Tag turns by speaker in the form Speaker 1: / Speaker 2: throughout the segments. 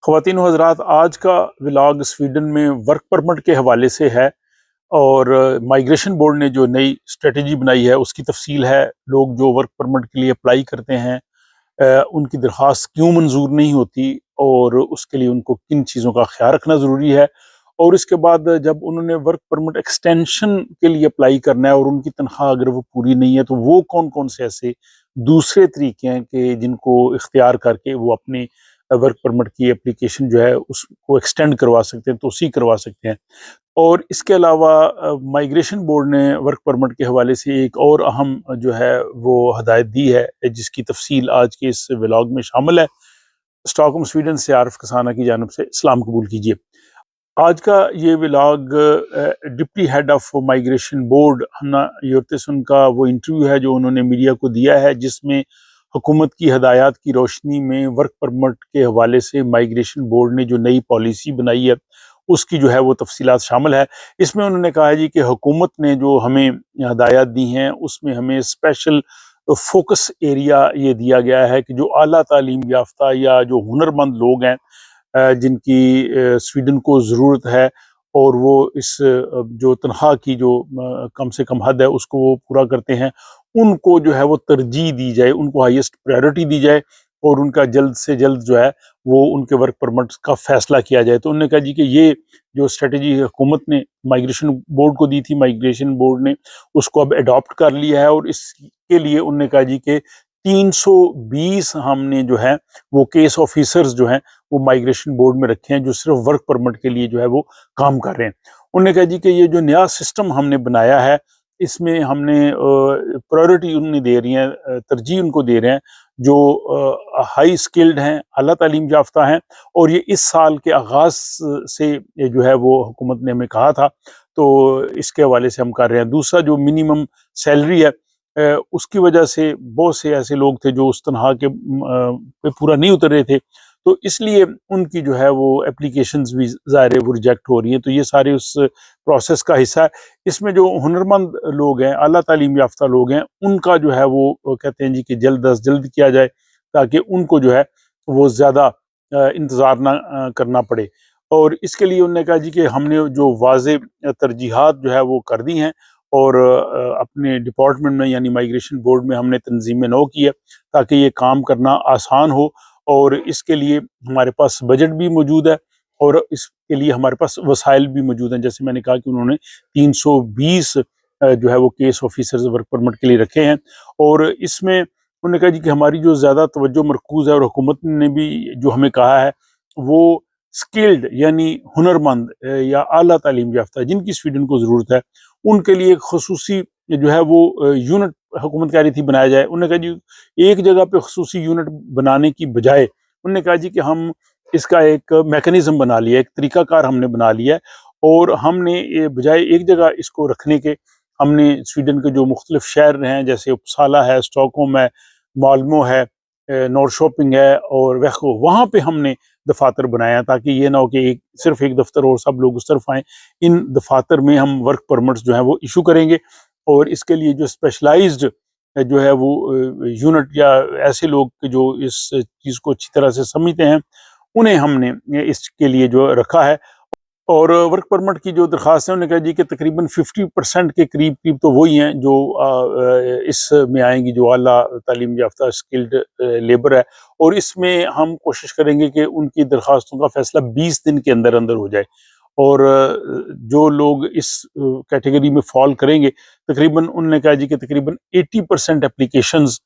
Speaker 1: خواتین و حضرات، آج کا ولاگ سویڈن میں ورک پرمٹ کے حوالے سے ہے اور مائیگریشن بورڈ نے جو نئی اسٹریٹجی بنائی ہے اس کی تفصیل ہے۔ لوگ جو ورک پرمٹ کے لیے اپلائی کرتے ہیں ان کی درخواست کیوں منظور نہیں ہوتی اور اس کے لیے ان کو کن چیزوں کا خیال رکھنا ضروری ہے، اور اس کے بعد جب انہوں نے ورک پرمٹ ایکسٹینشن کے لیے اپلائی کرنا ہے اور ان کی تنخواہ اگر وہ پوری نہیں ہے تو وہ کون کون سے ایسے دوسرے طریقے ہیں کہ جن کو اختیار کر کے وہ اپنی ورک پرمٹ کی اپلیکیشن جو ہے اس کو ایکسٹینڈ کروا سکتے ہیں، توسیع کروا سکتے ہیں۔ اور اس کے علاوہ مائیگریشن بورڈ نے ورک پرمٹ کے حوالے سے ایک اور اہم جو ہے وہ ہدایت دی ہے، جس کی تفصیل آج کے اس ولاگ میں شامل ہے۔ اسٹاک ہوم سویڈن سے عارف کسانہ کی جانب سے سلام قبول کیجیے۔ آج کا یہ vlog deputy head of migration board Hanna یورتسن کا وہ انٹرویو ہے جو انہوں نے میڈیا کو دیا ہے، جس میں حکومت کی ہدایات کی روشنی میں ورک پرمٹ کے حوالے سے مائیگریشن بورڈ نے جو نئی پالیسی بنائی ہے اس کی جو ہے وہ تفصیلات شامل ہے۔ اس میں انہوں نے کہا ہے جی کہ حکومت نے جو ہمیں ہدایات دی ہیں اس میں ہمیں اسپیشل فوکس ایریا یہ دیا گیا ہے کہ جو اعلیٰ تعلیم یافتہ یا جو ہنرمند لوگ ہیں جن کی سویڈن کو ضرورت ہے اور وہ اس جو تنخواہ کی جو کم سے کم حد ہے اس کو وہ پورا کرتے ہیں، ان کو جو ہے وہ ترجیح دی جائے، ان کو ہائیسٹ پرائیورٹی دی جائے اور ان کا جلد سے جلد جو ہے وہ ان کے ورک پرمٹ کا فیصلہ کیا جائے۔ تو انہوں نے کہا جی کہ یہ جو اسٹریٹجی حکومت نے مائیگریشن بورڈ کو دی تھی، مائیگریشن بورڈ نے اس کو اب اڈاپٹ کر لیا ہے، اور اس کے لیے انہوں نے کہا جی کہ 320 ہم نے جو ہے وہ کیس آفیسرز جو ہیں وہ مائیگریشن بورڈ میں رکھے ہیں جو صرف ورک پرمٹ کے لیے جو ہے وہ کام کر رہے ہیں۔ انہوں نے کہا جی کہ یہ جو نیا سسٹم ہم نے بنایا ہے اس میں ہم نے پرائیورٹی انہیں دے رہی ہیں، ترجیح ان کو دے رہے ہیں جو ہائی سکلڈ ہیں، اعلیٰ تعلیم یافتہ ہیں، اور یہ اس سال کے آغاز سے جو ہے وہ حکومت نے ہمیں کہا تھا، تو اس کے حوالے سے ہم کر رہے ہیں۔ دوسرا جو منیمم سیلری ہے اس کی وجہ سے بہت سے ایسے لوگ تھے جو اس تنخواہ کے پہ پورا نہیں اتر رہے تھے، تو اس لیے ان کی جو ہے وہ اپلیکیشنز بھی ظاہر ہے وہ ریجیکٹ ہو رہی ہیں، تو یہ سارے اس پروسیس کا حصہ ہے۔ اس میں جو ہنرمند لوگ ہیں، اعلیٰ تعلیم یافتہ لوگ ہیں، ان کا جو ہے وہ کہتے ہیں جی کہ جلد از جلد کیا جائے تاکہ ان کو جو ہے وہ زیادہ انتظار نہ کرنا پڑے۔ اور اس کے لیے انہوں نے کہا جی کہ ہم نے جو واضح ترجیحات جو ہے وہ کر دی ہیں اور اپنے ڈپارٹمنٹ میں یعنی مائیگریشن بورڈ میں ہم نے تنظیم نو کی ہے تاکہ یہ کام کرنا آسان ہو، اور اس کے لیے ہمارے پاس بجٹ بھی موجود ہے اور اس کے لیے ہمارے پاس وسائل بھی موجود ہیں۔ جیسے میں نے کہا کہ انہوں نے 320 جو ہے وہ کیس آفیسرز ورک پرمٹ کے لیے رکھے ہیں، اور اس میں انہوں نے کہا جی کہ ہماری جو زیادہ توجہ مرکوز ہے، اور حکومت نے بھی جو ہمیں کہا ہے وہ سکلڈ یعنی ہنرمند یا اعلیٰ تعلیم یافتہ جن کی سویڈن کو ضرورت ہے ان کے لیے ایک خصوصی جو ہے وہ یونٹ حکومت کہہ رہی تھی بنایا جائے۔ انہوں نے کہا جی ایک جگہ پہ خصوصی یونٹ بنانے کی بجائے انہوں نے کہا جی کہ ہم اس کا ایک میکنزم بنا لیا، ایک طریقہ کار ہم نے بنا لیا ہے، اور ہم نے بجائے ایک جگہ اس کو رکھنے کے ہم نے سویڈن کے جو مختلف شہر ہیں جیسے اپسالا ہے، اسٹاک ہوم ہے، مالمو ہے، نور شاپنگ ہے اور ویخو، وہاں پہ ہم نے دفاتر بنایا تاکہ یہ نہ ہو کہ صرف ایک دفتر اور سب لوگ اس طرف آئیں۔ ان دفاتر میں ہم ورک پرمٹس جو ہیں وہ ایشو کریں گے، اور اس کے لیے جو اسپیشلائزڈ جو ہے وہ یونٹ یا ایسے لوگ جو اس چیز کو اچھی طرح سے سمجھتے ہیں انہیں ہم نے اس کے لیے جو رکھا ہے۔ اور ورک پرمٹ کی جو درخواست ہے انہوں نے کہا جی کہ تقریباً 50% کے قریب تو وہی ہیں جو اس میں آئیں گی جو اعلیٰ تعلیم یافتہ سکلڈ لیبر ہے، اور اس میں ہم کوشش کریں گے کہ ان کی درخواستوں کا فیصلہ 20 دن کے اندر اندر ہو جائے، اور جو لوگ اس کیٹیگری میں فال کریں گے تقریباً انہوں نے کہا جی کہ تقریباً 80% اپلیکیشنز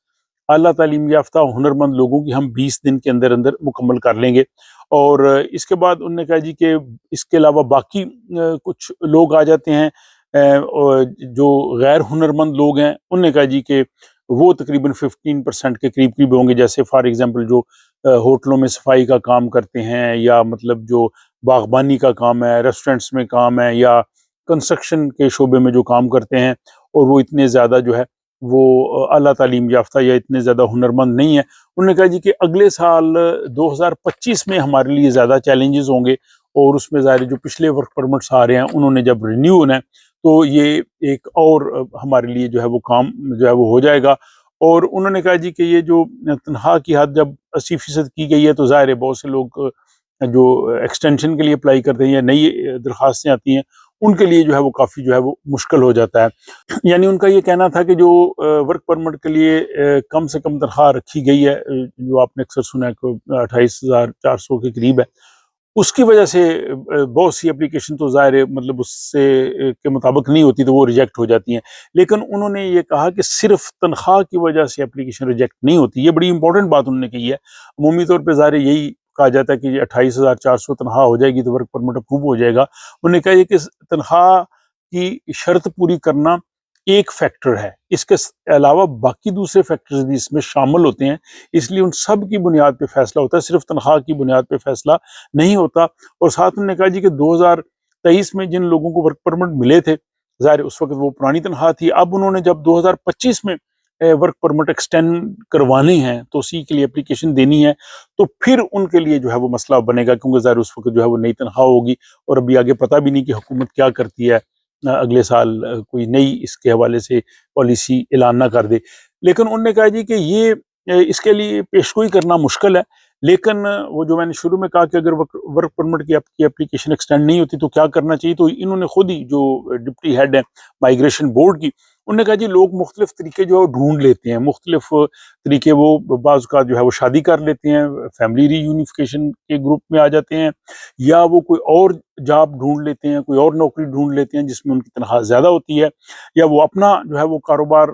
Speaker 1: اعلیٰ تعلیم یافتہ ہنرمند لوگوں کی ہم 20 دن کے اندر اندر مکمل کر لیں گے۔ اور اس کے بعد انہوں نے کہا جی کہ اس کے علاوہ باقی کچھ لوگ آ جاتے ہیں جو غیر ہنرمند لوگ ہیں، انہوں نے کہا جی کہ وہ تقریباً 15% کے قریب ہوں گے، جیسے فار ایگزامپل جو ہوٹلوں میں صفائی کا کام کرتے ہیں، یا مطلب جو باغبانی کا کام ہے، ریسٹورنٹس میں کام ہے، یا کنسٹرکشن کے شعبے میں جو کام کرتے ہیں، اور وہ اتنے زیادہ جو ہے وہ اعلیٰ تعلیم یافتہ یا اتنے زیادہ ہنرمند نہیں ہیں۔ انہوں نے کہا جی کہ اگلے سال 2025 میں ہمارے لیے زیادہ چیلنجز ہوں گے، اور اس میں ظاہر جو پچھلے ورک پرمٹس آ رہے ہیں انہوں نے جب رینیو ہونا ہے تو یہ ایک اور ہمارے لیے جو ہے وہ کام جو ہے وہ ہو جائے گا۔ اور انہوں نے کہا جی کہ یہ جو تنخواہ کی حد جب 80% کی گئی ہے تو ظاہر ہے بہت سے لوگ جو ایکسٹینشن کے لیے اپلائی کرتے ہیں یا نئی درخواستیں آتی ہیں ان کے لیے جو ہے وہ کافی جو ہے وہ مشکل ہو جاتا ہے۔ یعنی ان کا یہ کہنا تھا کہ جو ورک پرمٹ کے لیے کم سے کم تنخواہ رکھی گئی ہے، جو آپ نے اکثر سنا ہے کہ 28,400 کے قریب ہے، اس کی وجہ سے بہت سی اپلیکیشن تو ظاہر ہے مطلب اس سے کے مطابق نہیں ہوتی تو وہ ریجیکٹ ہو جاتی ہیں، لیکن انہوں نے یہ کہا کہ صرف تنخواہ کی وجہ سے اپلیکیشن ریجیکٹ نہیں ہوتی۔ یہ بڑی امپورٹنٹ بات انہوں نے کہی ہے۔ عمومی طور پہ ظاہر ہے یہی کہا جاتا ہے کہ 28,400 تنخواہ ہو جائے گی تو ورک پرمٹ اپروو ہو جائے گا۔ انہوں نے کہا یہ کہ تنخواہ کی شرط پوری کرنا ایک فیکٹر ہے، اس کے علاوہ باقی دوسرے فیکٹرز بھی اس میں شامل ہوتے ہیں، اس لیے ان سب کی بنیاد پہ فیصلہ ہوتا ہے، صرف تنخواہ کی بنیاد پہ فیصلہ نہیں ہوتا۔ اور ساتھ انہوں نے کہا جی کہ 2023 میں جن لوگوں کو ورک پرمٹ ملے تھے، ظاہر اس وقت وہ پرانی تنخواہ تھی، اب انہوں نے جب 2025 میں ورک پرمٹ ایکسٹینڈ کروانے ہیں تو اسی کے لیے اپلیکیشن دینی ہے، تو پھر ان کے لیے جو ہے وہ مسئلہ بنے گا، کیونکہ ظاہر اس وقت جو ہے وہ نئی تنخواہ ہوگی اور ابھی آگے پتہ بھی نہیں کہ حکومت کیا کرتی ہے، اگلے سال کوئی نئی اس کے حوالے سے پالیسی اعلان نہ کر دے۔ لیکن انہوں نے کہا جی کہ یہ اس کے لیے پیشگوئی کرنا مشکل ہے، لیکن وہ جو میں نے شروع میں کہا کہ اگر ورک پرمٹ کی اپلیکیشن ایکسٹینڈ نہیں ہوتی تو کیا کرنا چاہیے، تو انہوں نے خود ہی جو ڈپٹی ہیڈ ہے مائیگریشن بورڈ کی، انہوں نے کہا جی لوگ مختلف طریقے جو ہے ڈھونڈ لیتے ہیں، مختلف طریقے، وہ بعض کا جو ہے وہ شادی کر لیتے ہیں، فیملی ری یونیفیکیشن کے گروپ میں آ جاتے ہیں، یا وہ کوئی اور جاب ڈھونڈ لیتے ہیں، کوئی اور نوکری ڈھونڈ لیتے ہیں جس میں ان کی تنخواہ زیادہ ہوتی ہے، یا وہ اپنا جو ہے وہ کاروبار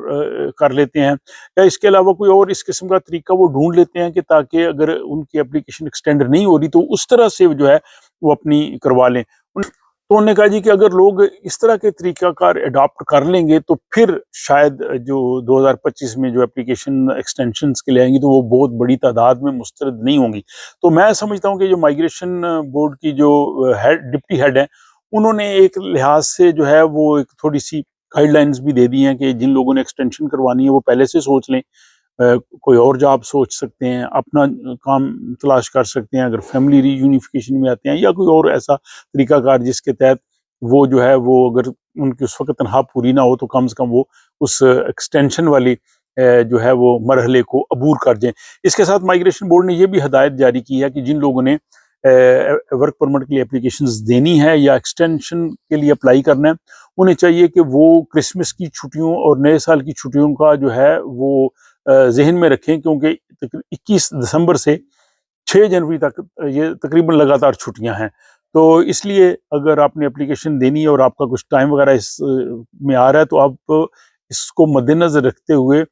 Speaker 1: کر لیتے ہیں، یا اس کے علاوہ کوئی اور اس قسم کا طریقہ وہ ڈھونڈ لیتے ہیں کہ تاکہ اگر ان کی اپلیکیشن ایکسٹینڈ نہیں ہو رہی تو اس طرح سے جو ہے وہ اپنی کروا لیں۔ تو انہوں نے کہا جی کہ اگر لوگ اس طرح کے طریقہ کار اڈاپٹ کر لیں گے تو پھر شاید جو 2025 میں جو اپلیکیشن ایکسٹینشنز کے لے آئیں گی تو وہ بہت بڑی تعداد میں مسترد نہیں ہوں گی۔ تو میں سمجھتا ہوں کہ جو مائیگریشن بورڈ کی جو ڈپٹی ہیڈ ہیں، انہوں نے ایک لحاظ سے جو ہے وہ ایک تھوڑی سی گائیڈ لائنز بھی دے دی ہیں کہ جن لوگوں نے ایکسٹینشن کروانی ہے وہ پہلے سے سوچ لیں، کوئی اور جاب سوچ سکتے ہیں، اپنا کام تلاش کر سکتے ہیں، اگر فیملی ری یونیفیکیشن میں آتے ہیں یا کوئی اور ایسا طریقہ کار جس کے تحت وہ جو ہے وہ اگر ان کی اس وقت تنخواہ پوری نہ ہو تو کم سے کم وہ اس ایکسٹینشن والی جو ہے وہ مرحلے کو عبور کر جائیں۔ اس کے ساتھ مائیگریشن بورڈ نے یہ بھی ہدایت جاری کی ہے کہ جن لوگوں نے ورک پرمٹ کے لیے اپلیکیشنز دینی ہے یا ایکسٹینشن کے لیے اپلائی کرنا ہے، انہیں چاہیے کہ وہ کرسمس کی چھٹیوں اور نئے سال کی چھٹیوں کا جو ہے وہ ذہن میں رکھیں، کیونکہ 21 دسمبر سے 6 جنوری تک یہ تقریباً لگاتار چھٹیاں ہیں، تو اس لیے اگر آپ نے اپلیکیشن دینی ہے اور آپ کا کچھ ٹائم وغیرہ اس میں آ رہا ہے تو آپ اس کو مد نظر رکھتے ہوئے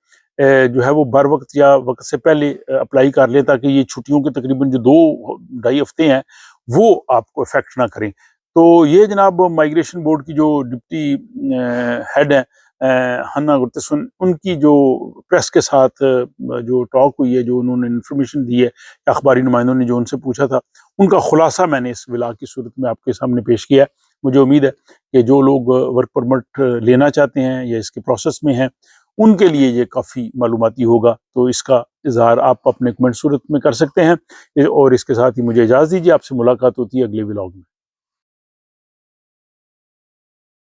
Speaker 1: جو ہے وہ بر وقت یا وقت سے پہلے اپلائی کر لیں، تاکہ یہ چھٹیوں کے تقریباً جو 2-2.5 ہفتے ہیں وہ آپ کو افیکٹ نہ کریں۔ تو یہ جناب مائیگریشن بورڈ کی جو ڈپٹی ہیڈ ہیں ہنا گرتسون، ان کی جو پریس کے ساتھ جو ٹاک ہوئی ہے، جو انہوں نے انفارمیشن دی ہے، اخباری نمائندوں نے جو ان سے پوچھا تھا، ان کا خلاصہ میں نے اس ولاگ کی صورت میں آپ کے سامنے پیش کیا ہے۔ مجھے امید ہے کہ جو لوگ ورک پرمٹ لینا چاہتے ہیں یا اس کے پروسیس میں ہیں ان کے لیے یہ کافی معلوماتی ہوگا، تو اس کا اظہار آپ اپنے کمنٹ صورت میں کر سکتے ہیں، اور اس کے ساتھ ہی مجھے اجازت دیجیے، آپ سے ملاقات ہوتی ہے اگلے ولاگ میں۔